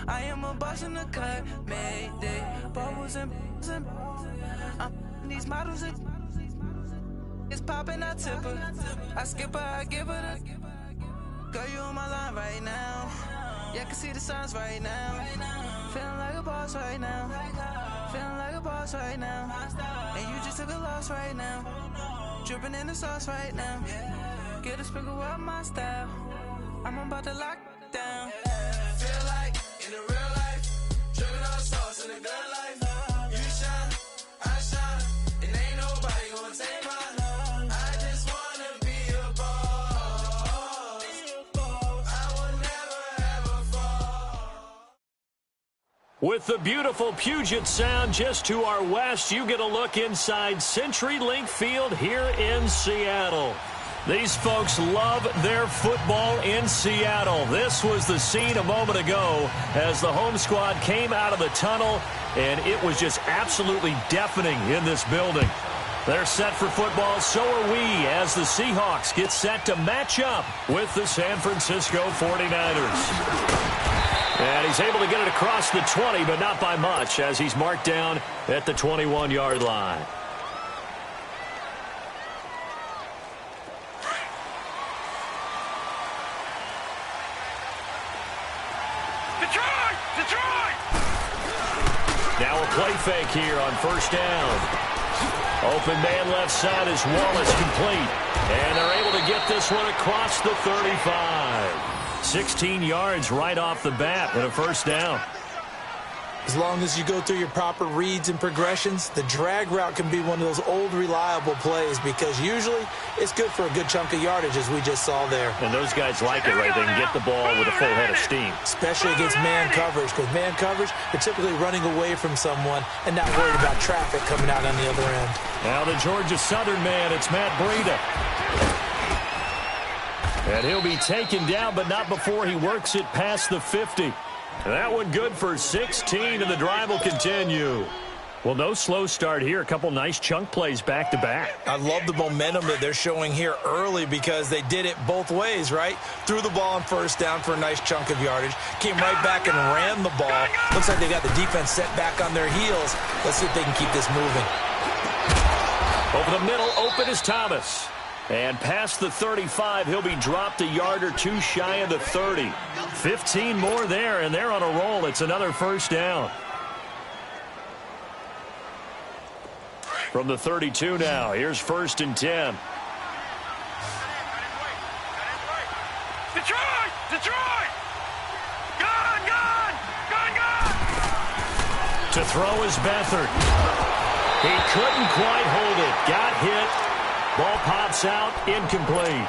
I am a boss in the cut, Mayday. Bubbles and I'm these models. It's popping, I tip her. I skip her, I give her the. Girl, you on my line right now. Yeah, I can see the signs right now. Feeling like a boss right now. Feeling like a boss right now. And you just took a loss right now. Dripping in the sauce right now. Get a sprinkle up my style. I'm about to lock down. Feel like in the real life, dripping on sauce in the good life. You shine, I shine, and ain't nobody gonna take my love. I just wanna be a boss. I will never ever fall. With the beautiful Puget Sound just to our west, you get a look inside CenturyLink Field here in Seattle. These folks love their football in Seattle. This was the scene a moment ago as the home squad came out of the tunnel, and it was just absolutely deafening in this building. They're set for football, so are we, as the Seahawks get set to match up with the San Francisco 49ers. And he's able to get it across the 20, but not by much, as he's marked down at the 21-yard line. Now a play fake here on first down. Open man left side is Wallace complete. And they're able to get this one across the 35. 16 yards right off the bat and a first down. As long as you go through your proper reads and progressions, the drag route can be one of those old reliable plays because usually it's good for a good chunk of yardage, as we just saw there. And those guys like it, right? They can get the ball with a full head of steam. Especially against man coverage, because man coverage, they're typically running away from someone and not worried about traffic coming out on the other end. Now the Georgia Southern man, it's Matt Breida. And he'll be taken down, but not before he works it past the 50. That one good for 16, and the drive will continue. Well, no slow start here. A couple nice chunk plays back-to-back. I love the momentum that they're showing here early because they did it both ways, right? Threw the ball on first down for a nice chunk of yardage. Came right back and ran the ball. Looks like they got the defense set back on their heels. Let's see if they can keep this moving. Over the middle, open is Thomas. And past the 35, he'll be dropped a yard or two shy of the 30. 15 more there, and they're on a roll. It's another first down. From the 32 now, here's 1st and 10. Detroit! Detroit! Gone! Gone! Gone! Gone! To throw is Beathard. He couldn't quite hold it. Got hit. Ball pops out, incomplete.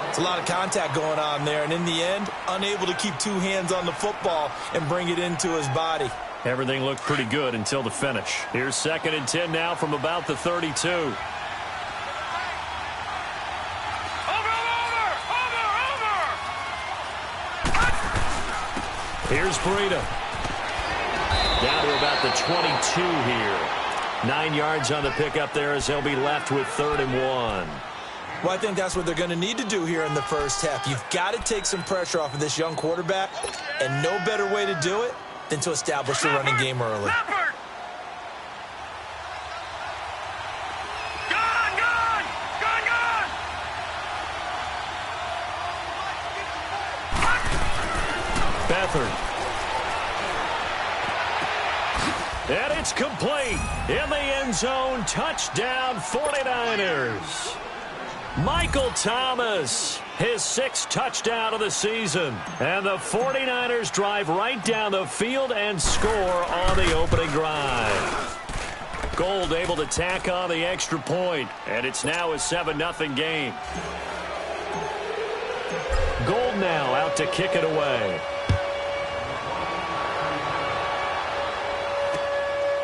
It's a lot of contact going on there, and in the end, unable to keep two hands on the football and bring it into his body. Everything looked pretty good until the finish. Here's 2nd and 10 now from about the 32. Over! Here's Breida. Down to about the 22 here. 9 yards on the pickup there as they'll be left with 3rd and 1. Well, I think that's what they're going to need to do here in the first half. You've got to take some pressure off of this young quarterback, and no better way to do it than to establish the running game early. Gone! Gone! Gone! Gone! Beathard. And it's complete. In the end zone, touchdown 49ers. Michael Thomas, his 6th touchdown of the season. And the 49ers drive right down the field and score on the opening drive. Gold able to tack on the extra point, and it's now a 7-0 game. Gold now out to kick it away.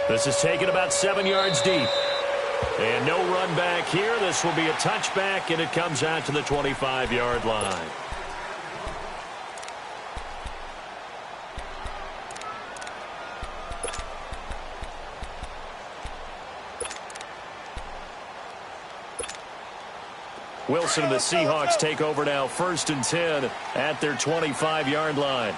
This is taken about 7 yards deep. And no run back here. This will be a touchback, and it comes out to the 25-yard line. Wilson and the Seahawks take over now, 1st and 10 at their 25-yard line.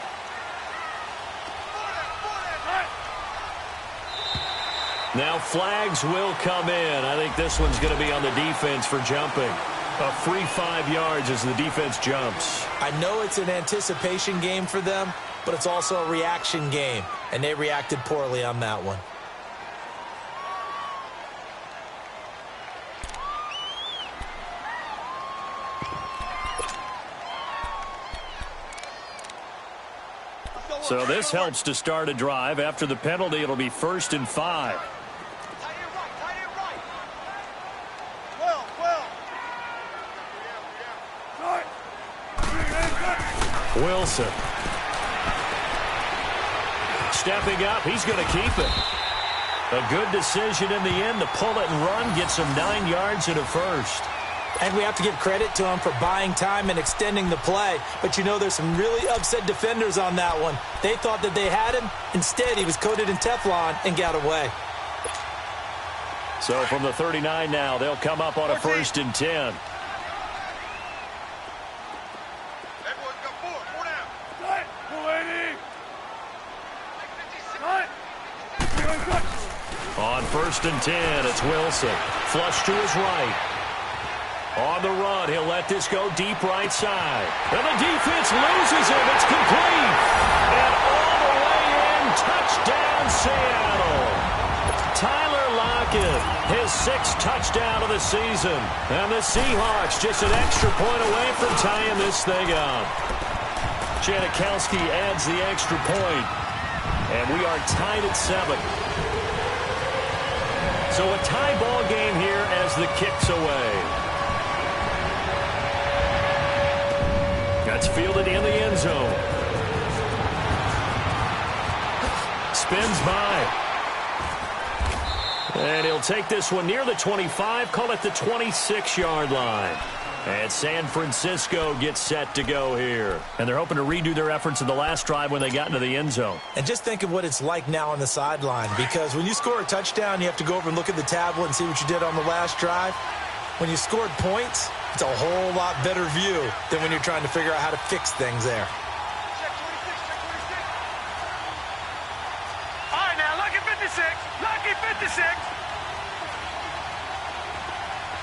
Now flags will come in. I think this one's going to be on the defense for jumping. A free 5 yards as the defense jumps. I know it's an anticipation game for them, but it's also a reaction game, and they reacted poorly on that one. So this helps to start a drive. After the penalty, it'll be 1st and 5. Wilson. Stepping up, he's going to keep it. A good decision in the end to pull it and run, get some 9 yards and a first. And we have to give credit to him for buying time and extending the play. But you know, there's some really upset defenders on that one. They thought that they had him. Instead, he was coated in Teflon and got away. So from the 39 now, they'll come up on a 1st and 10. On 1st and 10, it's Wilson. Flush to his right. On the run, he'll let this go deep right side. And the defense loses him. It's complete. And all the way in, touchdown Seattle. Tyler Lockett, his 6th touchdown of the season. And the Seahawks just an extra point away from tying this thing up. Janikowski adds the extra point. And we are tied at 7. So a tie ball game here as the kick's away. That's fielded in the end zone. Spins by. And he'll take this one near the 25, call it the 26-yard line. And San Francisco gets set to go here. And they're hoping to redo their efforts in the last drive when they got into the end zone. And just think of what it's like now on the sideline, because when you score a touchdown, you have to go over and look at the tablet and see what you did on the last drive. When you scored points, it's a whole lot better view than when you're trying to figure out how to fix things there. All right, now, lucky 56. Lucky 56.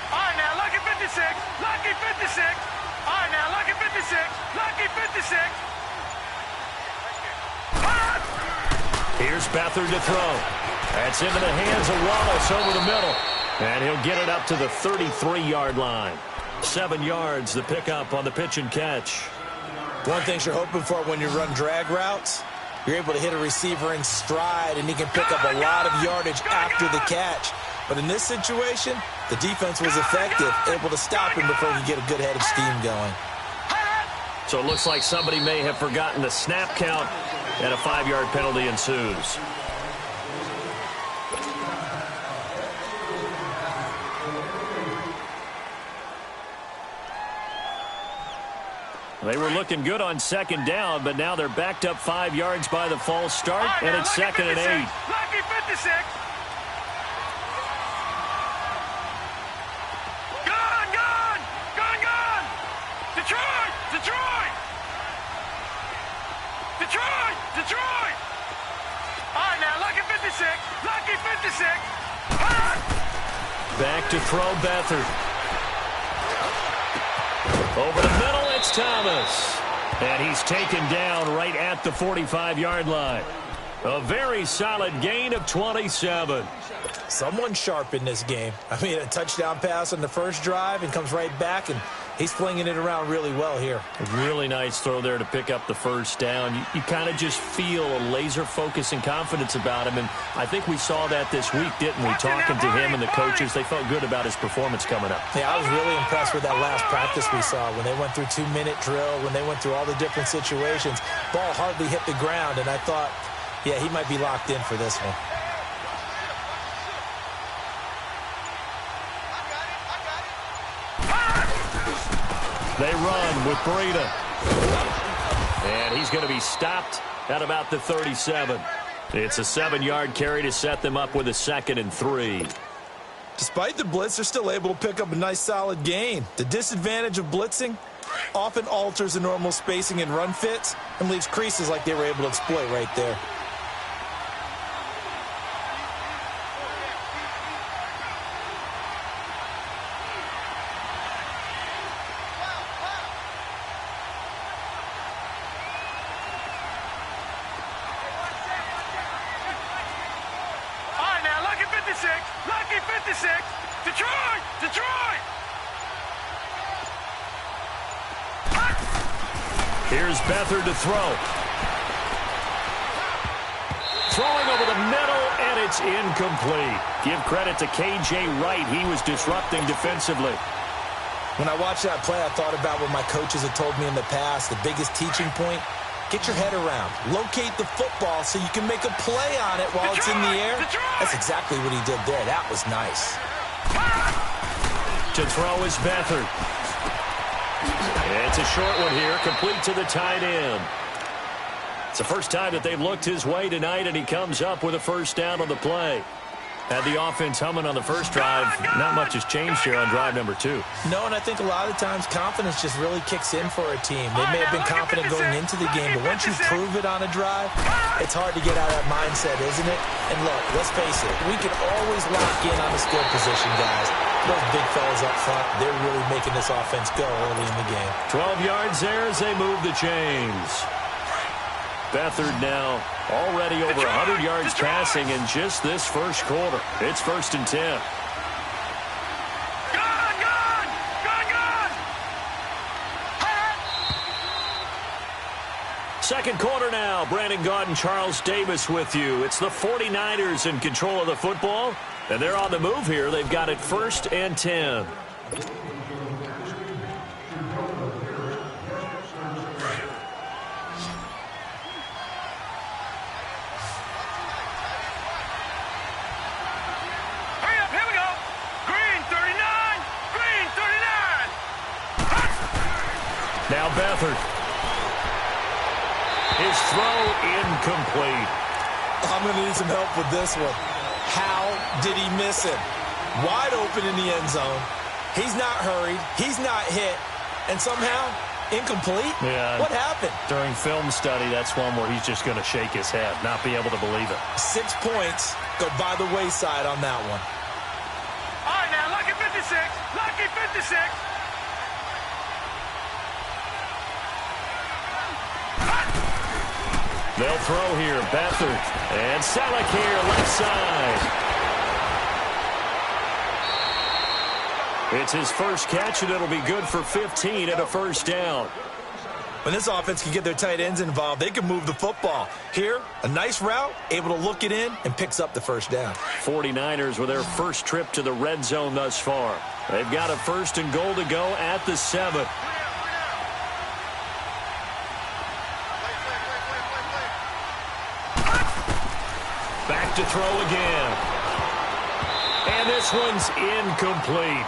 All right, now, lucky 56. Lucky 56. All right, now, lucky 56. Lucky 56. Here's Beathard to throw. That's into the hands of Wallace over the middle. And he'll get it up to the 33-yard line. 7 yards, the pickup on the pitch and catch. One thing you're hoping for when you run drag routes, you're able to hit a receiver in stride, and he can pick up a lot of yardage after the catch. But in this situation, the defense was effective, able to stop him before he could get a good head of steam going. So it looks like somebody may have forgotten the snap count, and a 5-yard penalty ensues. They were looking good on 2nd down, but now they're backed up 5 yards by the false start, and it's 2nd and 8. Lucky 56. Gone, gone, gone, gone. Detroit, Detroit. Detroit, Detroit. All right, now, lucky 56. Lucky 56. Back to throw Beathard. Over the middle, it's Thomas. And he's taken down right at the 45-yard line. A very solid gain of 27. Someone sharp in this game. I mean, a touchdown pass on the first drive and comes right back, and he's flinging it around really well here. A really nice throw there to pick up the first down. You kind of just feel a laser focus and confidence about him, and I think we saw that this week, didn't we? Talking to him and the coaches, they felt good about his performance coming up. Yeah, I was really impressed with that last practice we saw when they went through 2-minute drill, when they went through all the different situations. Ball hardly hit the ground, and I thought, yeah, he might be locked in for this one. They run with Breida. And he's going to be stopped at about the 37. It's a 7-yard carry to set them up with a 2nd and 3. Despite the blitz, they're still able to pick up a nice, solid gain. The disadvantage of blitzing often alters the normal spacing and run fits and leaves creases like they were able to exploit right there. 56! Lucky 56! Detroit! Detroit! Here's Beathard to throw. Throwing over the middle, and it's incomplete. Give credit to K.J. Wright. He was disrupting defensively. When I watched that play, I thought about what my coaches had told me in the past. The biggest teaching point, get your head around. Locate the football so you can make a play on it while it's in the air. That's exactly what he did there. That was nice. To throw is Beathard. It's a short one here, complete to the tight end. It's the first time that they've looked his way tonight, and he comes up with a first down on the play. Had the offense humming on the first drive. Not much has changed here on drive number 2. No, and I think a lot of times confidence just really kicks in for a team. They may have been confident going into the game, but once you prove it on a drive, it's hard to get out of that mindset, isn't it? And look, let's face it, we can always lock in on the skill position, guys. Those big fellas up front, they're really making this offense go early in the game. 12 yards there as they move the chains. Beathard now already over 100 yards passing in just this first quarter. It's 1st and 10. Second quarter now. Brandon Gaudin, Charles Davis with you. It's the 49ers in control of the football, and they're on the move here. They've got it 1st and 10. Now Beathard. His throw incomplete. I'm going to need some help with this one. How did he miss him? Wide open in the end zone. He's not hurried. He's not hit. And somehow, incomplete? Yeah. What happened? During film study, that's one where he's just going to shake his head, not be able to believe it. 6 points go by the wayside on that one. All right, now, lucky 56. Lucky 56. They'll throw here. Beathard and Selleck here, left side. It's his first catch, and it'll be good for 15 and a first down. When this offense can get their tight ends involved, they can move the football. Here, a nice route, able to look it in, and picks up the first down. 49ers with their first trip to the red zone thus far. They've got a 1st and goal to go at the 7. Back to throw again. And this one's incomplete.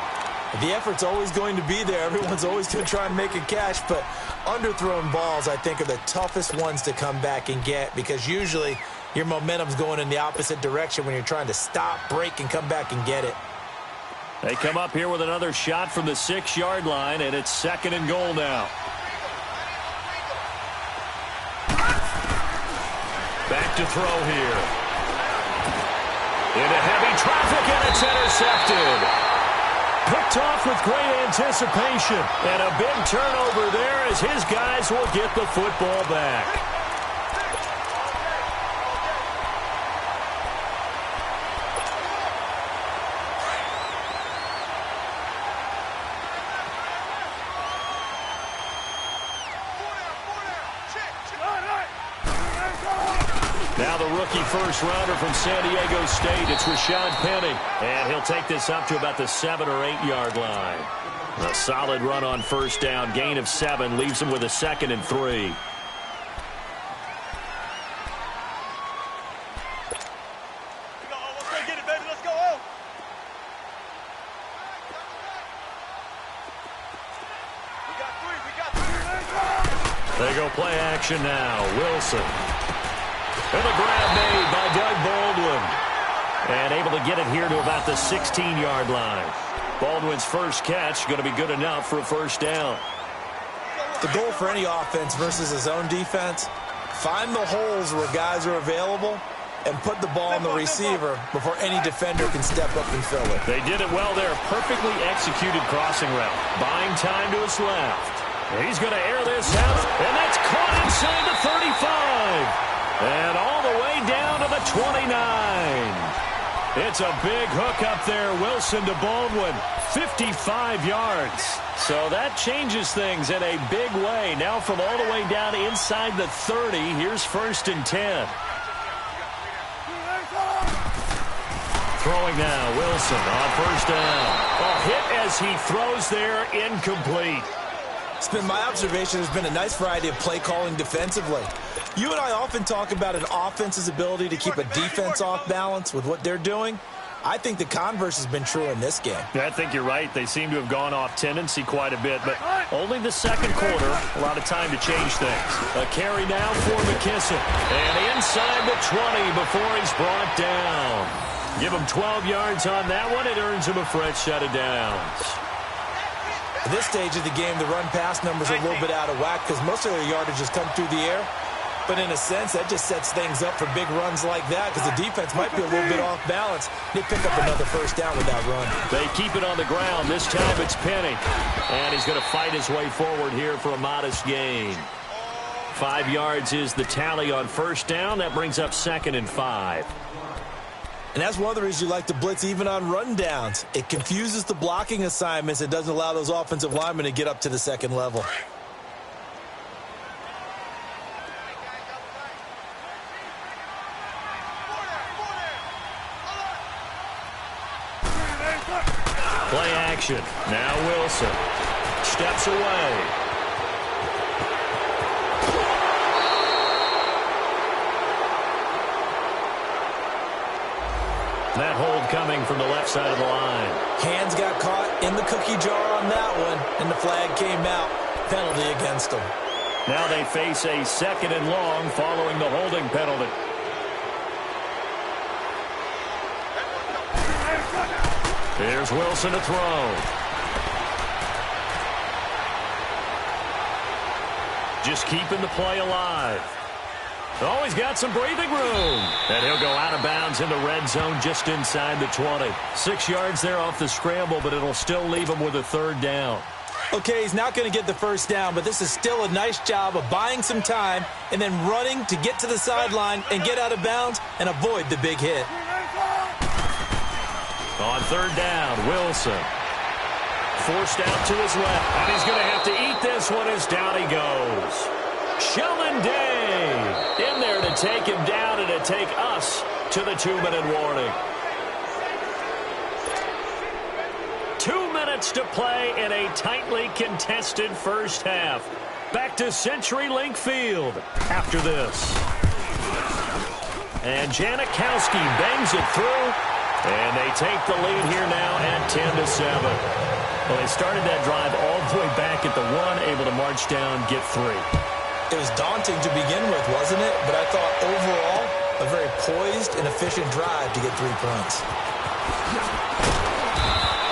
The effort's always going to be there. Everyone's always going to try and make a catch, but underthrown balls, I think, are the toughest ones to come back and get because usually your momentum's going in the opposite direction when you're trying to stop, break, and come back and get it. They come up here with another shot from the 6-yard line, and it's 2nd and goal now. Back to throw here. Into heavy traffic, and it's intercepted. Picked off with great anticipation. And a big turnover there as his guys will get the football back. Now the rookie first-rounder from San Diego State, it's Rashad Penny. And he'll take this up to about the 7- or 8-yard line. A solid run on first down. Gain of 7 leaves him with a 2nd and 3. Let's go get it, baby. Let's go. We got 3. They go play action now. Wilson. And the grab made by Doug Baldwin. And able to get it here to about the 16-yard line. Baldwin's first catch going to be good enough for a first down. The goal for any offense versus his own defense, find the holes where guys are available and put the ball in the receiver before any defender can step up and fill it. They did it well there. Perfectly executed crossing route. Buying time to his left. He's going to air this out, and that's caught inside the 35. And all the way down to the 29. It's a big hook up there. Wilson to Baldwin. 55 yards. So that changes things in a big way. Now from all the way down inside the 30, here's 1st and 10. Throwing now, Wilson on 1st down. A hit as he throws there, incomplete. It's been my observation there's been a nice variety of play calling defensively. You and I often talk about an offense's ability to keep a defense off balance with what they're doing. I think the converse has been true in this game. I think you're right. They seem to have gone off tendency quite a bit, but only the second quarter, a lot of time to change things. A carry now for McKissick. And inside the 20 before he's brought down. Give him 12 yards on that one. It earns him a fresh set of downs. At this stage of the game, the run-pass numbers are a little bit out of whack because most of their yardage has come through the air. But in a sense, that just sets things up for big runs like that because the defense might be a little bit off balance. They pick up another 1st down with that run. They keep it on the ground. This time it's Penny. And he's going to fight his way forward here for a modest gain. 5 yards is the tally on 1st down. That brings up 2nd and 5. And that's one of the reasons you like to blitz even on rundowns. It confuses the blocking assignments. It doesn't allow those offensive linemen to get up to the 2nd level. Play action. Now Wilson steps away. That hold coming from the left side of the line. Hands got caught in the cookie jar on that one, and the flag came out. Penalty against them. Now they face a 2nd and long following the holding penalty. Here's Wilson to throw. Just keeping the play alive. Oh, he's got some breathing room. And he'll go out of bounds in the red zone just inside the 20. 6 yards there off the scramble, but it'll still leave him with a 3rd down. Okay, he's not going to get the 1st down, but this is still a nice job of buying some time and then running to get to the sideline and get out of bounds and avoid the big hit. On 3rd down, Wilson. Forced out to his left, and he's going to have to eat this one as down he goes. Sheldon Day in there to take him down and to take us to the 2-minute warning. 2 minutes to play in a tightly contested 1st half. Back to CenturyLink Field after this. And Janikowski bangs it through. And they take the lead here now at 10-7. Well, they started that drive all the way back at the 1, able to march down, get 3. It was daunting to begin with, wasn't it? But I thought overall, a very poised and efficient drive to get 3 points.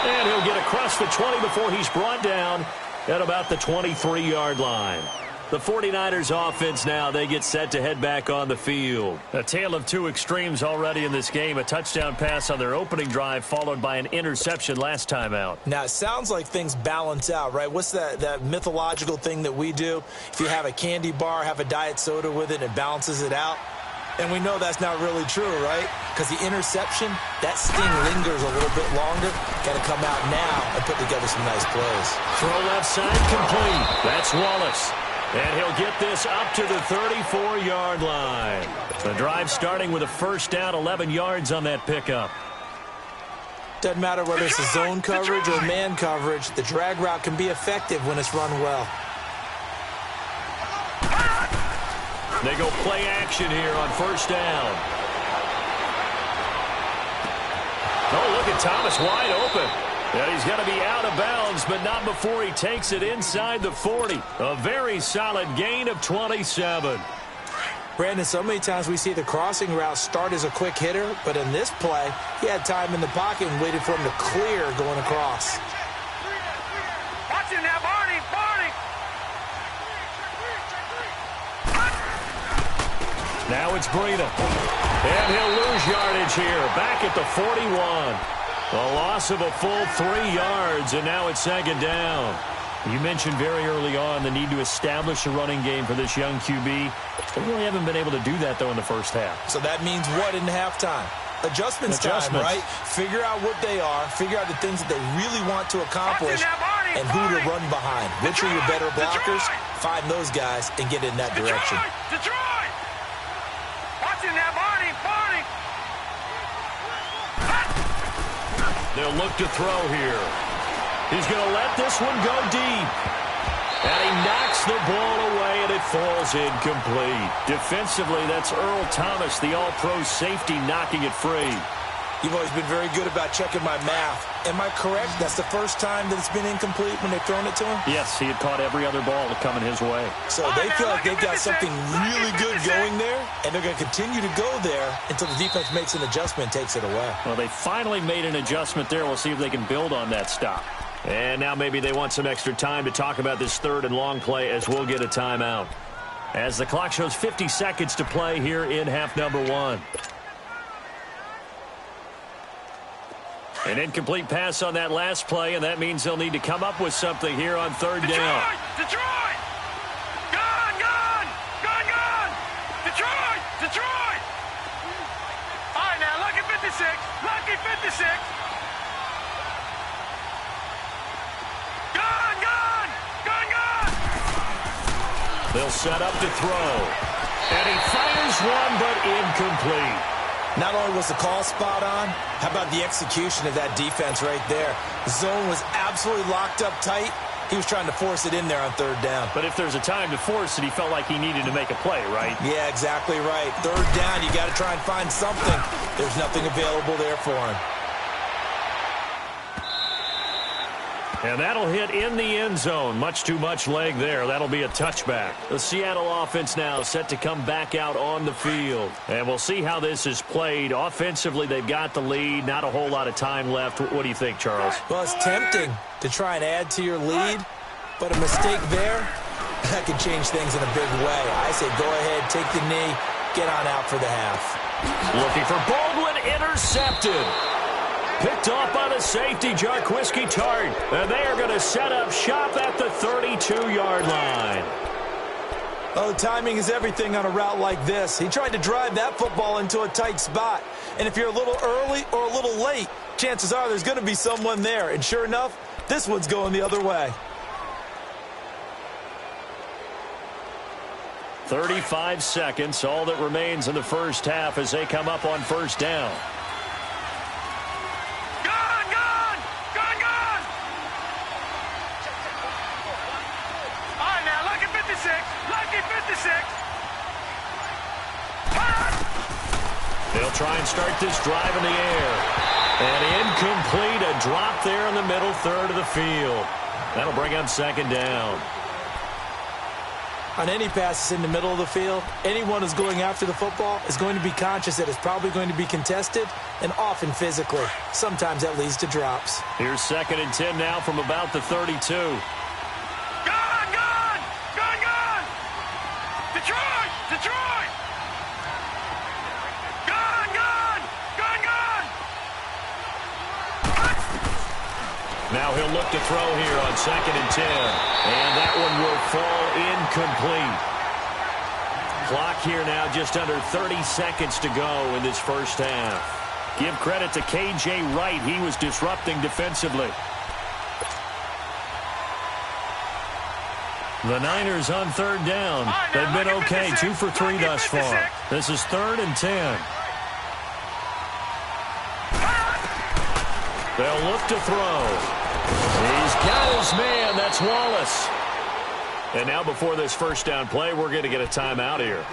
And he'll get across the 20 before he's brought down at about the 23-yard line. The 49ers offense now, they get set to head back on the field. A tale of two extremes already in this game. A touchdown pass on their opening drive followed by an interception last time out. Now, it sounds like things balance out, right? What's that mythological thing that we do? If you have a candy bar, have a diet soda with it, it balances it out. And we know that's not really true, right? Because the interception, that sting lingers a little bit longer. Got to come out now and put together some nice plays. Throw left side complete. That's Wallace. And he'll get this up to the 34-yard line. The drive starting with a first down, 11 yards on that pickup. Doesn't matter whether it's a zone coverage or man coverage, the drag route can be effective when it's run well. They go play action here on first down. Oh, look at Thomas wide open. And he's going to be out of bounds, but not before he takes it inside the 40. A very solid gain of 27. Brandon, so many times we see the crossing route start as a quick hitter, but in this play, he had time in the pocket and waited for him to clear going across. Watch him now, Barney, Barney. Now it's Breida. And he'll lose yardage here, back at the 41. A loss of a full 3 yards, and now it's second down. You mentioned very early on the need to establish a running game for this young QB. They really haven't been able to do that, though, in the first half. So that means what in halftime? Adjustments time, right? Figure out what they are, figure out the things that they really want to accomplish, and who to run behind. Which are your better blockers? Find those guys and get in that direction. Detroit! Watching that, Barney! They'll look to throw here. He's going to let this one go deep. And he knocks the ball away, and it falls incomplete. Defensively, that's Earl Thomas, the all-pro safety, knocking it free. You've always been very good about checking my math. Am I correct? That's the first time that it's been incomplete when they've thrown it to him? Yes, he had caught every other ball coming his way. So they feel like they've got something really good going there, and they're going to continue to go there until the defense makes an adjustment and takes it away. Well, they finally made an adjustment there. We'll see if they can build on that stop. And now maybe they want some extra time to talk about this third and long play as we'll get a timeout. As the clock shows 50 seconds to play here in half number 1. An incomplete pass on that last play, and that means they'll need to come up with something here on third down. Detroit! Gone! Detroit! All right, now, lucky 56. Gone! They'll set up to throw. And he fires one, but incomplete. Not only was the call spot on, how about the execution of that defense right there? The zone was absolutely locked up tight. He was trying to force it in there on third down. But if there's a time to force it, he felt like he needed to make a play, right? Yeah, exactly right. Third down, you got to try and find something. There's nothing available there for him. And that'll hit in the end zone. Much too much leg there. That'll be a touchback. The Seattle offense now set to come back out on the field. And we'll see how this is played. Offensively, they've got the lead. Not a whole lot of time left. What do you think, Charles? Well, it's tempting to try and add to your lead, but a mistake there, that could change things in a big way. I say go ahead, take the knee, get on out for the half. Looking for Baldwin, intercepted. Picked off by the safety, Jarquiski Tart. And they are going to set up shop at the 32-yard line. Oh, timing is everything on a route like this. He tried to drive that football into a tight spot. And if you're a little early or a little late, chances are there's going to be someone there. And sure enough, this one's going the other way. 35 seconds, all that remains in the first half as they come up on first down. They'll try and start this drive in the air. And incomplete, a drop there in the middle third of the field. That'll bring up second down. On any passes in the middle of the field, anyone who's going after the football is going to be conscious that it's probably going to be contested and often physically. Sometimes that leads to drops. Here's 2nd and 10 now from about the 32. Detroit! Now he'll look to throw here on 2nd and 10. And that one will fall incomplete. Clock here now just under 30 seconds to go in this first half. Give credit to K.J. Wright. He was disrupting defensively. The Niners on third down. They've been okay, 2 for 3 thus far. This is 3rd and 10. They'll look to throw. He's got his man. That's Wallace. And now before this first down play, we're going to get a timeout here,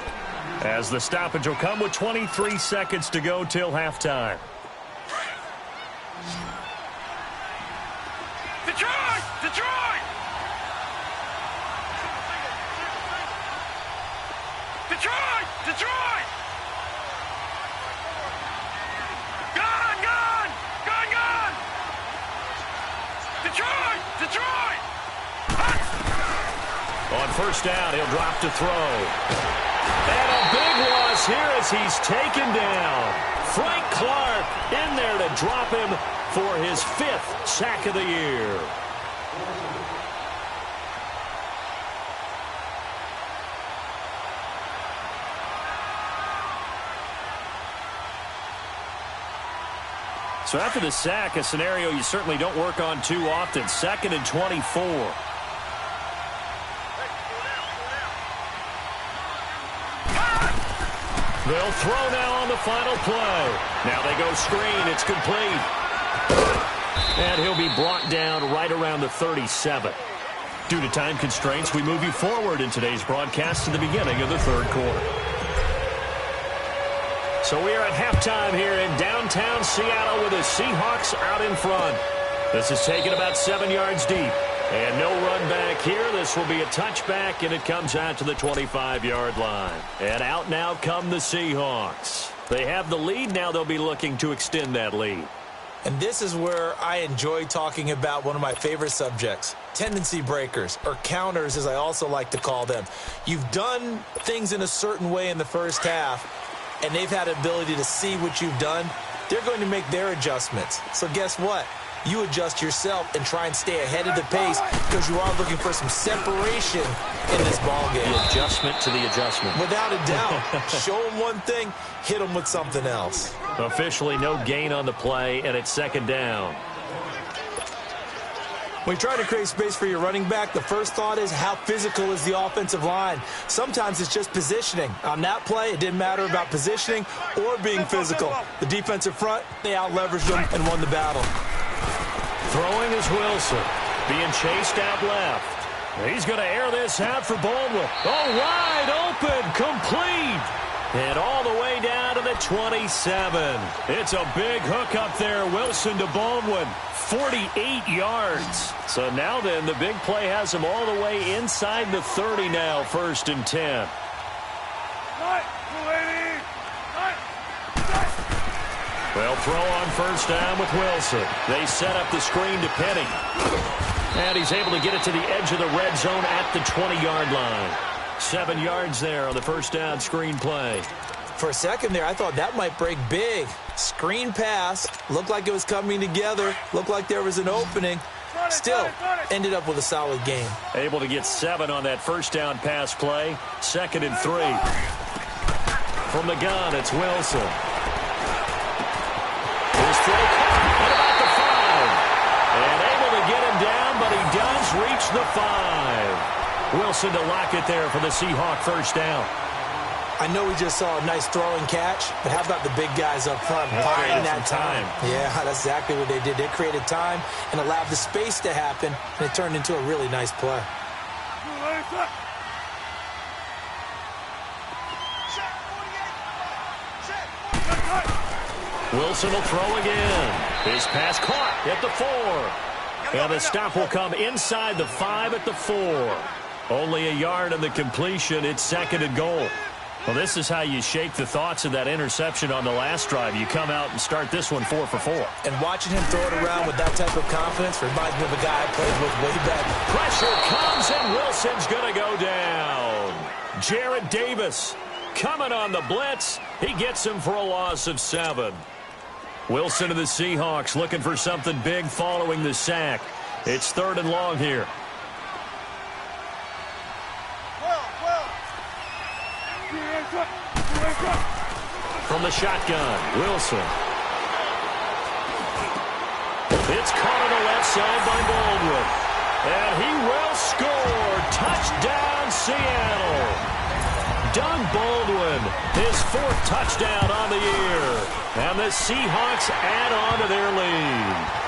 as the stoppage will come with 23 seconds to go till halftime. Detroit! Detroit! On first down, he'll drop to throw. And a big loss here as he's taken down. Frank Clark in there to drop him for his 5th sack of the year. So after the sack, a scenario you certainly don't work on too often. 2nd and 24. They'll throw now on the final play. Now they go screen. It's complete. And he'll be brought down right around the 37. Due to time constraints, we move you forward in today's broadcast to the beginning of the 3rd quarter. So we are at halftime here in downtown Seattle with the Seahawks out in front. This is taken about 7 yards deep. And no run back here. This will be a touchback, and it comes out to the 25-yard line. And out now come the Seahawks. They have the lead. Now they'll be looking to extend that lead. And this is where I enjoy talking about one of my favorite subjects, tendency breakers, or counters as I also like to call them. You've done things in a certain way in the first half, and they've had the ability to see what you've done. They're going to make their adjustments. So guess what? You adjust yourself and try and stay ahead of the pace because you are looking for some separation in this ballgame. The adjustment to the adjustment. Without a doubt. Show them one thing, hit them with something else. Officially no gain on the play, and it's 2nd down. When you try to create space for your running back, the first thought is how physical is the offensive line. Sometimes it's just positioning. On that play, it didn't matter about positioning or being physical. The defensive front, they out-leveraged them and won the battle. Throwing is Wilson. Being chased out left. He's going to air this out for Baldwin. Oh, wide open, complete. And all the way down to the 27. It's a big hook up there. Wilson to Baldwin. 48 yards. So now then, the big play has him all the way inside the 30 now, 1st and 10. They'll throw on 1st down with Wilson. They set up the screen to Penny. And he's able to get it to the edge of the red zone at the 20-yard line. 7 yards there on the 1st down screen play. For a second there, I thought that might break big. Screen pass. Looked like it was coming together. Looked like there was an opening. Still, ended up with a solid game. Able to get 7 on that 1st down pass play. 2nd and 3. From the gun, it's Wilson. His throw at about the 5. And able to get him down, but he does reach the 5. Wilson to lock it there for the Seahawk 1st down. I know we just saw a nice throwing catch, but how about the big guys up front buying that time? Yeah, that's exactly what they did. They created time and allowed the space to happen, and it turned into a really nice play. Wilson will throw again. His pass caught at the 4. And the stop will come inside the 5 at the 4. Only a yard on the completion. It's 2nd and goal. Well, this is how you shake the thoughts of that interception on the last drive. You come out and start this one 4 for 4. And watching him throw it around with that type of confidence reminds me of a guy I played with way back. Pressure comes, and Wilson's going to go down. Jarrett Davis coming on the blitz. He gets him for a loss of 7. Wilson to the Seahawks looking for something big following the sack. It's 3rd and long here. From the shotgun, Wilson. It's caught on the left side by Baldwin. And he will score. Touchdown, Seattle. Doug Baldwin, his 4th touchdown on the year. And the Seahawks add on to their lead.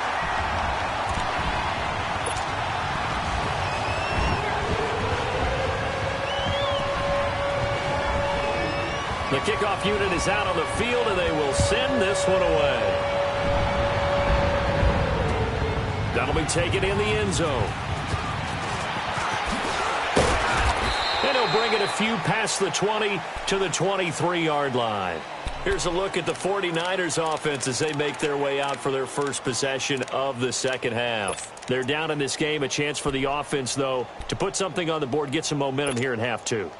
The kickoff unit is out on the field, and they will send this one away. That'll be taken in the end zone. And he'll bring it a few past the 20 to the 23-yard line. Here's a look at the 49ers offense as they make their way out for their first possession of the second half. They're down in this game. A chance for the offense, though, to put something on the board, get some momentum here in half 2.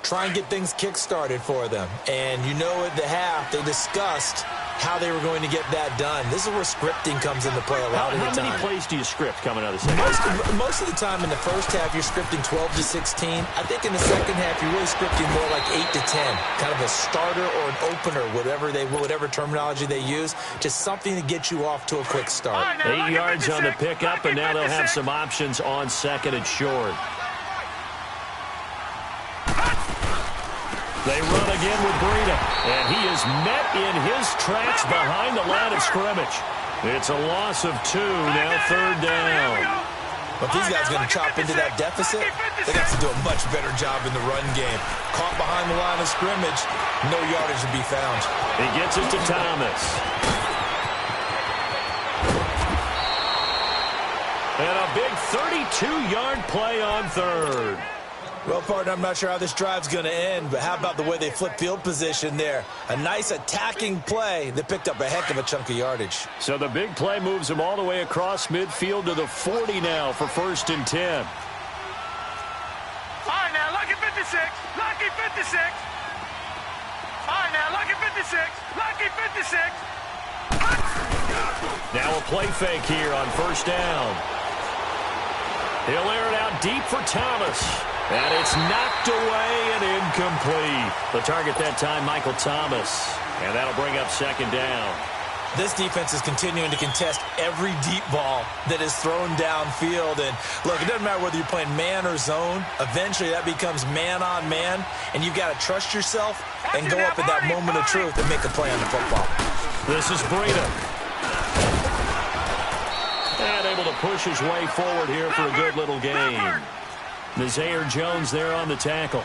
try and get things kick-started for them. And you know at the half, they discussed how they were going to get that done. This is where scripting comes into play a lot of the time. How many plays do you script coming out of the second half? Most of the time in the first half, you're scripting 12 to 16. I think in the second half, you're really scripting more like 8 to 10. Kind of a starter or an opener, whatever terminology they use. Just something to get you off to a quick start. 8 yards on the pickup, and now they'll have some options on second and short. They run again with Breida, and he is met in his tracks behind the line of scrimmage. It's a loss of 2, now third down. But if these guys are going to chop into that deficit, they got to do a much better job in the run game. Caught behind the line of scrimmage, no yardage to be found. He gets it to Thomas. And a big 32-yard play on third. Well, partner, I'm not sure how this drive's going to end, but how about the way they flip field position there? A nice attacking play that picked up a heck of a chunk of yardage. So the big play moves them all the way across midfield to the 40 now for 1st and 10. All right, now, lucky 56, lucky 56. All right, now, lucky 56, lucky 56. Now a play fake here on 1st down. He'll air it out deep for Thomas. And it's knocked away and incomplete. The target that time, Michael Thomas. And that'll bring up 2nd down. This defense is continuing to contest every deep ball that is thrown downfield. And, look, it doesn't matter whether you're playing man or zone. Eventually, that becomes man-on-man. And you've got to trust yourself and go up at that moment of truth and make a play on the football. This is Breida. And able to push his way forward here for a good little gain. Nazaire Jones there on the tackle.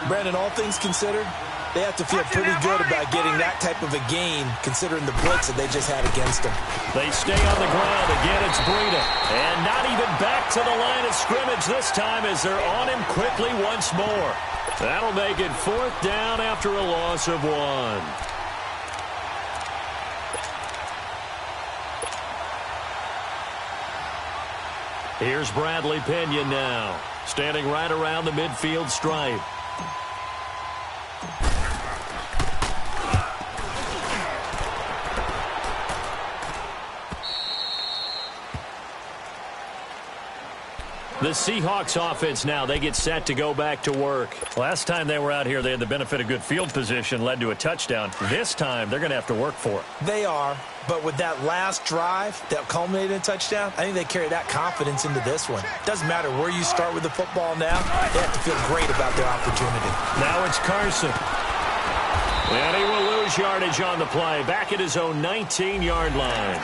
Brandon, all things considered, they have to feel pretty good about getting that type of a gain, considering the blitz that they just had against them. They stay on the ground. Again, it's Breida. And not even back to the line of scrimmage this time as they're on him quickly once more. That'll make it 4th down after a loss of 1. Here's Bradley Pinion now, standing right around the midfield stripe. The Seahawks offense now, they get set to go back to work. Last time they were out here, they had the benefit of good field position, led to a touchdown. This time, they're going to have to work for it. They are, but with that last drive that culminated in a touchdown, I think they carry that confidence into this one. Doesn't matter where you start with the football now, they have to feel great about their opportunity. Now it's Carson. And he will lose yardage on the play, back at his own 19-yard line.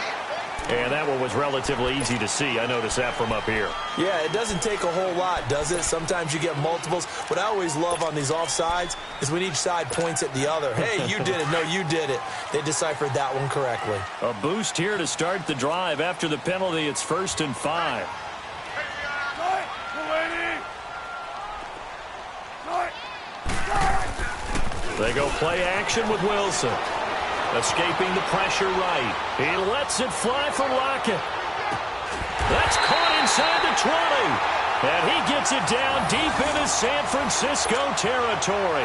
And that one was relatively easy to see. I noticed that from up here. Yeah, it doesn't take a whole lot, does it? Sometimes you get multiples. What I always love on these offsides is when each side points at the other. Hey, you did it. No, you did it. They deciphered that one correctly. A boost here to start the drive. After the penalty, it's 1st and 5. They go play action with Wilson. Escaping the pressure right. He lets it fly for Lockett. That's caught inside the 20. And he gets it down deep into San Francisco territory.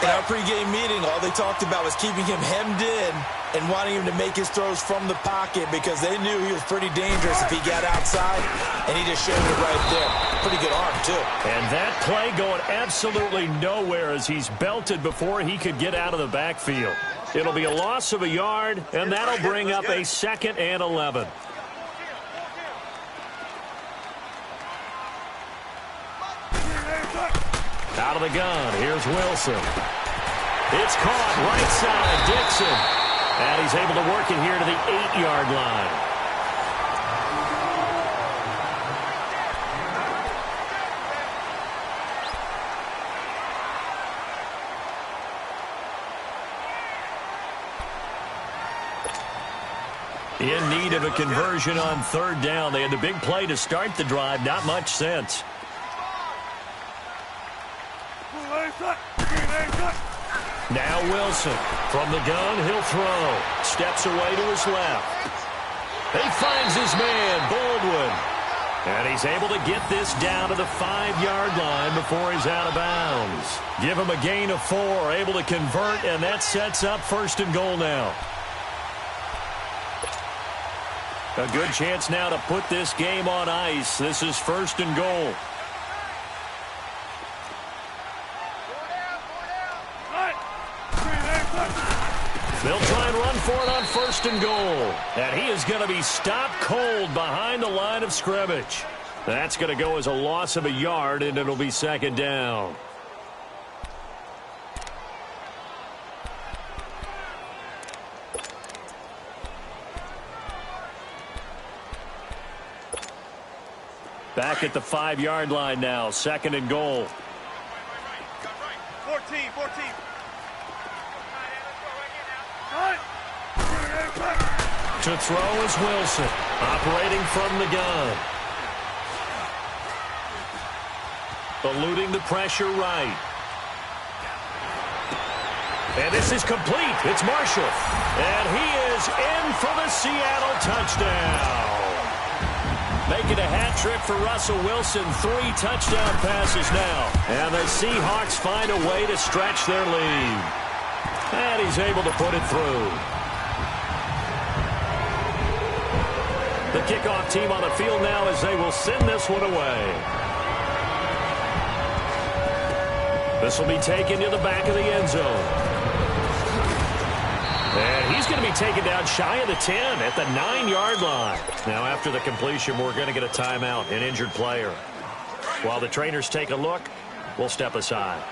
In our pregame meeting, all they talked about was keeping him hemmed in and wanting him to make his throws from the pocket because they knew he was pretty dangerous if he got outside, and he just showed it right there. Pretty good arm, too. And that play going absolutely nowhere as he's belted before he could get out of the backfield. It'll be a loss of a yard, and that'll bring up a 2nd and 11. Out of the gun, here's Wilson. It's caught right side, Dixon. And he's able to work it here to the 8-yard line. In need of a conversion on 3rd down. They had the big play to start the drive. Not much sense. Now Wilson. From the gun, he'll throw. Steps away to his left. He finds his man, Baldwin. And he's able to get this down to the 5-yard line before he's out of bounds. Give him a gain of 4, able to convert, and that sets up 1st and goal now. A good chance now to put this game on ice. This is 1st and goal. They'll try and run for it on 1st and goal. And he is going to be stopped cold behind the line of scrimmage. That's going to go as a loss of a yard, and it'll be 2nd down. Back at the 5-yard line now, 2nd and goal. 14. To throw is Wilson, operating from the gun. Eluding the pressure right. And this is complete. It's Marshall. And he is in for the Seattle touchdown. Making a hat trick for Russell Wilson. 3 touchdown passes now. And the Seahawks find a way to stretch their lead. And he's able to put it through. The kickoff team on the field now as they will send this one away. This will be taken to the back of the end zone. And he's going to be taken down shy of the 10 at the 9-yard line. Now after the completion, we're going to get a timeout, an injured player. While the trainers take a look, we'll step aside.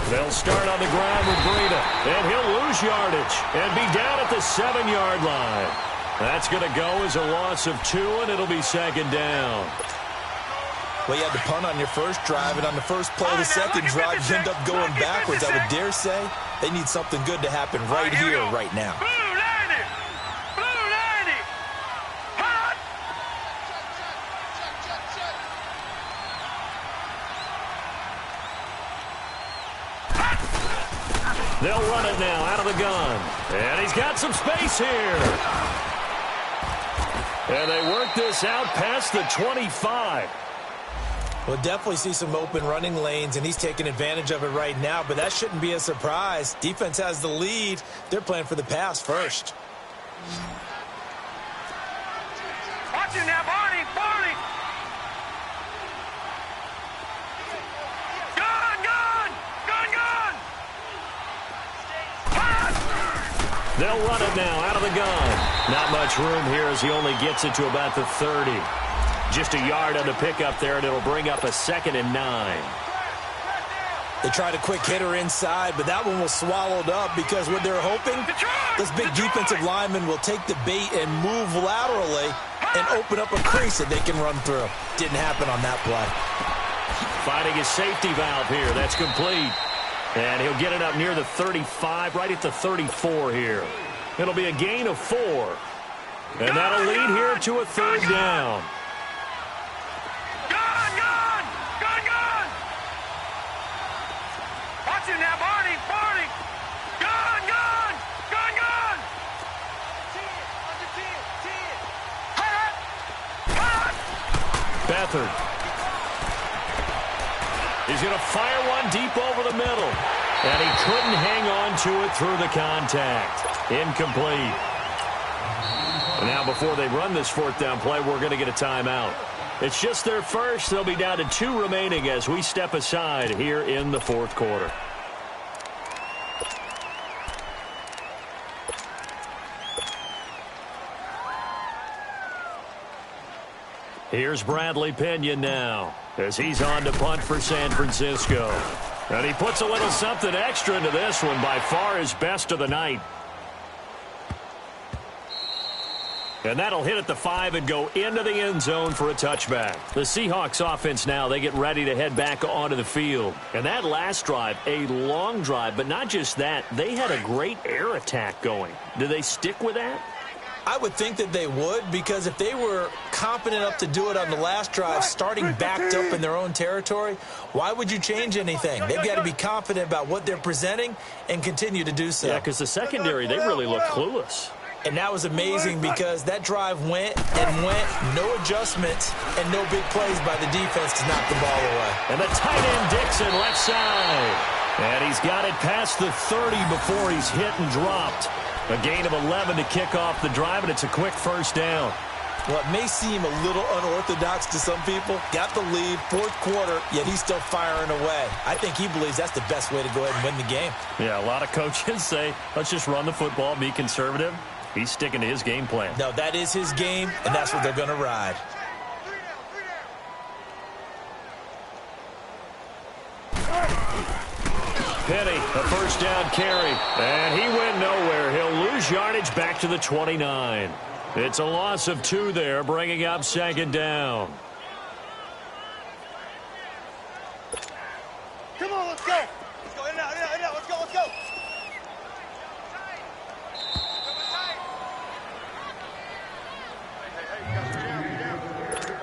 They'll start on the ground with Breida, and he'll lose yardage and be down at the 7-yard line. That's going to go as a loss of 2, and it'll be 2nd down. Well, you had to punt on your first drive, and on the first play of the second drive, you end up going backwards. I would dare say they need something good to happen right here, right now. They'll run it now out of the gun. And he's got some space here. And they work this out past the 25. We'll definitely see some open running lanes, and he's taking advantage of it right now, but that shouldn't be a surprise. Defense has the lead. They're playing for the pass first. Watch it now, Barney! They'll run it now out of the gun. Not much room here as he only gets it to about the 30. Just a yard on the pickup there, and it'll bring up a 2nd and 9. They tried a quick hitter inside, but that one was swallowed up because what they're hoping, this big defensive lineman will take the bait and move laterally and open up a crease that they can run through. Didn't happen on that play. Finding his safety valve here. That's complete. And he'll get it up near the 35, right at the 34 here. It'll be a gain of 4. And that'll lead here to a 3rd down. Gun! Watch it now, Barney! Gun! Beathard. He's going to fire one deep over the middle. And he couldn't hang on to it through the contact. Incomplete. Now before they run this 4th down play, we're going to get a timeout. It's just their first. They'll be down to 2 remaining as we step aside here in the 4th quarter. Here's Bradley Pinion now as he's on to punt for San Francisco. And he puts a little something extra into this one, by far his best of the night. And that'll hit at the 5 and go into the end zone for a touchback. The Seahawks offense now, they get ready to head back onto the field. And that last drive, a long drive, but not just that, they had a great air attack going. Do they stick with that? I would think that they would, because if they were confident enough to do it on the last drive, starting backed up in their own territory, why would you change anything? They've got to be confident about what they're presenting and continue to do so. Yeah, because the secondary, they really look clueless. And that was amazing because that drive went and went, no adjustments and no big plays by the defense to knock the ball away. And the tight end Dixon left side. And he's got it past the 30 before he's hit and dropped. A gain of 11 to kick off the drive, and it's a quick first down. Well, it may seem a little unorthodox to some people. Got the lead, fourth quarter, yet he's still firing away. I think he believes that's the best way to go ahead and win the game. Yeah, a lot of coaches say, let's just run the football, be conservative. He's sticking to his game plan. No, that is his game, and that's what they're going to ride. Penny, a first down carry. And he went nowhere. He'll lose yardage back to the 29. It's a loss of 2 there, bringing up second down. Come on, let's go. Let's go, in and out, in and out, let's go, let's go.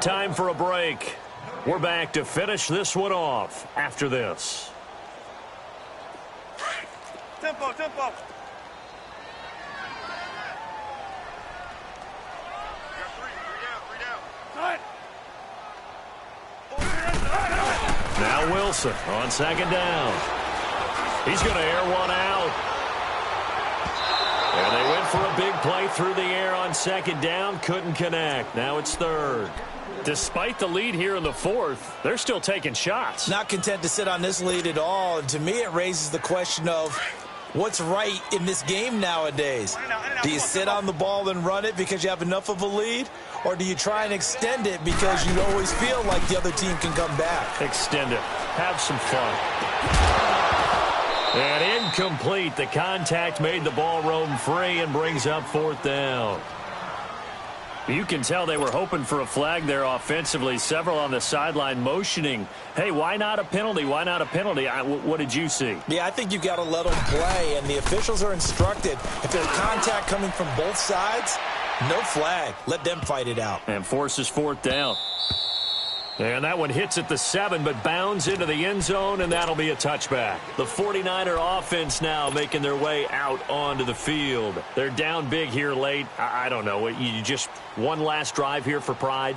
Time for a break. We're back to finish this one off after this. Tempo, tempo. Now Wilson on second down. He's going to air one out. And they went for a big play through the air on second down. Couldn't connect. Now it's third. Despite the lead here in the fourth, they're still taking shots. Not content to sit on this lead at all. And to me, it raises the question of what's right in this game nowadays. Do you sit on the ball and run it because you have enough of a lead? Or do you try and extend it because you always feel like the other team can come back? Extend it. Have some fun. And incomplete. The contact made the ball roam free and brings up fourth down. You can tell they were hoping for a flag there offensively. Several on the sideline motioning, hey, why not a penalty? Why not a penalty? What did you see? Yeah, I think you got to let them play, and the officials are instructed. If there's contact coming from both sides, no flag. Let them fight it out. And forces fourth down. And that one hits at the 7, but bounds into the end zone, and that'll be a touchback. The 49er offense now making their way out onto the field. They're down big here late. I don't know. You just one last drive here for pride?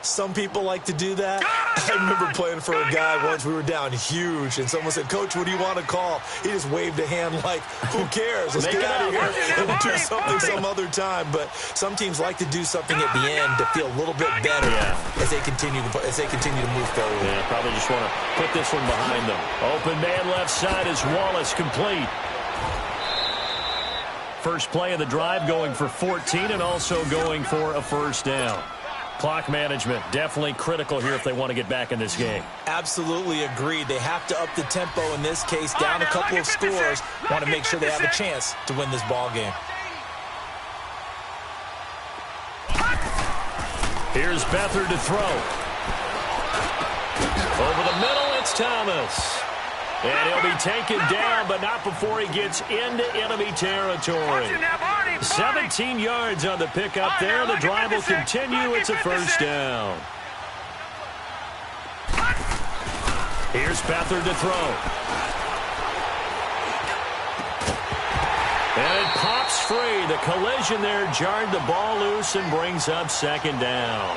Some people like to do that. I remember playing for a guy once. We were down huge, and someone said, Coach, what do you want to call? He just waved a hand like, who cares? Let's get out of here and do something some other time. But some teams like to do something at the end to feel a little bit better as they continue to move forward. Yeah, probably just want to put this one behind them. Open man left side is Wallace, complete. First play of the drive going for 14 and also going for a first down. Clock management definitely critical here if they want to get back in this game. Absolutely agreed. They have to up the tempo in this case, down a couple of scores. Want to make sure they have a chance to win this ball game. Here's Beathard to throw. Over the middle, it's Thomas. And he'll be taken down, but not before he gets into enemy territory. 17 yards on the pickup there. The drive will continue. It's a first down. Here's Beathard to throw. And it pops free. The collision there jarred the ball loose and brings up second down.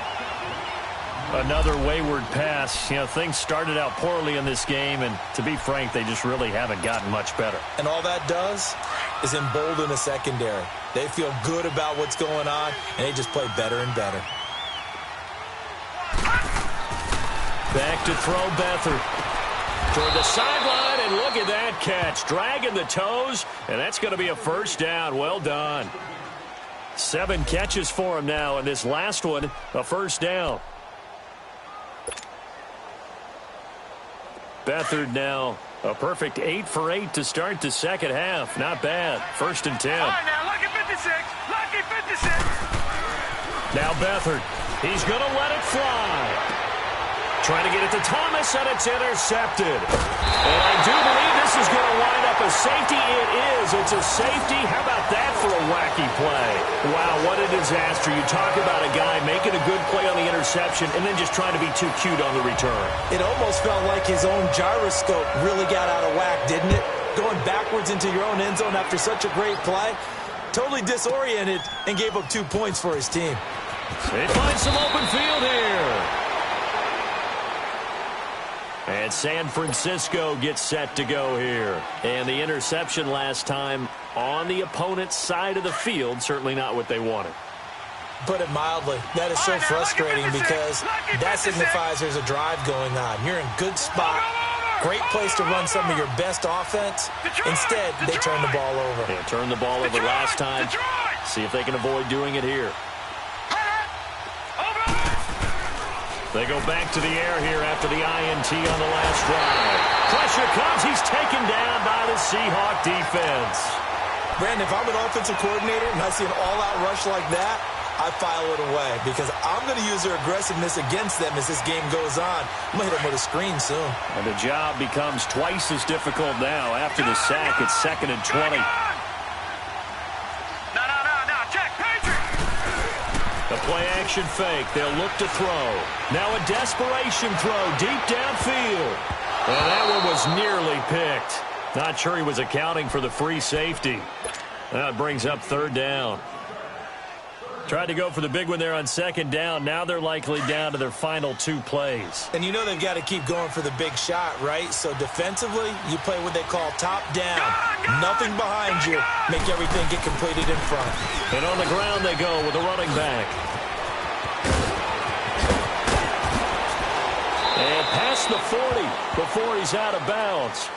Another wayward pass. You know, things started out poorly in this game, and to be frank, they just really haven't gotten much better. And all that does is embolden the secondary. They feel good about what's going on, and they just play better and better. Back to throw Beathard. Toward the sideline, and look at that catch. Dragging the toes, and that's going to be a first down. Well done. 7 catches for him now, and this last one, a first down. Beathard now a perfect 8 for 8 to start the second half. Not bad. First and 10. All right, now, lucky 56. Lucky 56. Now Beathard. He's going to let it fly. Trying to get it to Thomas, and it's intercepted. And I do believe this is going to wind up a safety. It is. It's a safety. How about that for a wacky play? Wow, what a disaster. You talk about a guy making a good play on the interception and then just trying to be too cute on the return. It almost felt like his own gyroscope really got out of whack, didn't it? Going backwards into your own end zone after such a great play. totally disoriented and gave up 2 points for his team. They find some open field here. And San Francisco gets set to go here. And the interception last time on the opponent's side of the field, certainly not what they wanted. Put it mildly, that is so frustrating because that signifies there's a drive going on. You're in good spot, great place to run some of your best offense. Instead, they turn the ball over. Yeah, turned the ball over last time. See if they can avoid doing it here. They go back to the air here after the INT on the last drive. Pressure comes. He's taken down by the Seahawk defense. Brandon, if I'm an offensive coordinator and I see an all-out rush like that, I file it away because I'm going to use their aggressiveness against them as this game goes on. I'm going to hit them with a screen soon. And the job becomes twice as difficult now. After the sack, it's 2nd and 20. The play-action fake. They'll look to throw. Now a desperation throw deep downfield. And that one was nearly picked. Not sure he was accounting for the free safety. That brings up 3rd down. Tried to go for the big one there on 2nd down. Now they're likely down to their final 2 plays. And you know they've got to keep going for the big shot, right? So defensively, you play what they call top down. Nothing behind you. Make everything get completed in front. And on the ground they go with a running back. And past the 40 before he's out of bounds.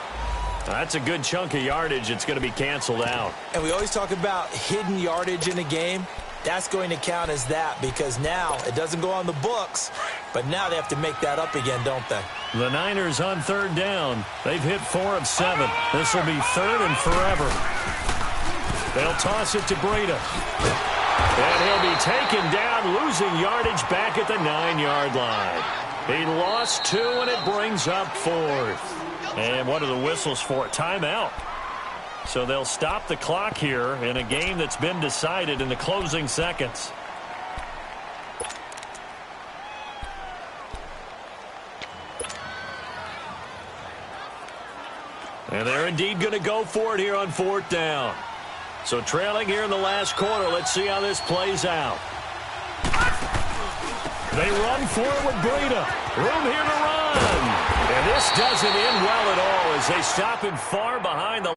That's a good chunk of yardage. It's going to be canceled out. And we always talk about hidden yardage in a game. That's going to count as that because now it doesn't go on the books, but now they have to make that up again, don't they? The Niners on 3rd down. They've hit 4 of 7. This will be 3rd and forever. They'll toss it to Breida. And he'll be taken down, losing yardage back at the 9-yard line. He lost 2, and it brings up 4th. And what are the whistles for? Timeout. So they'll stop the clock here in a game that's been decided in the closing seconds. And they're indeed going to go for it here on 4th down. So trailing here in the last quarter. Let's see how this plays out. They run for it with Breida. Room here to run. And this doesn't end well at all as they stop him far behind the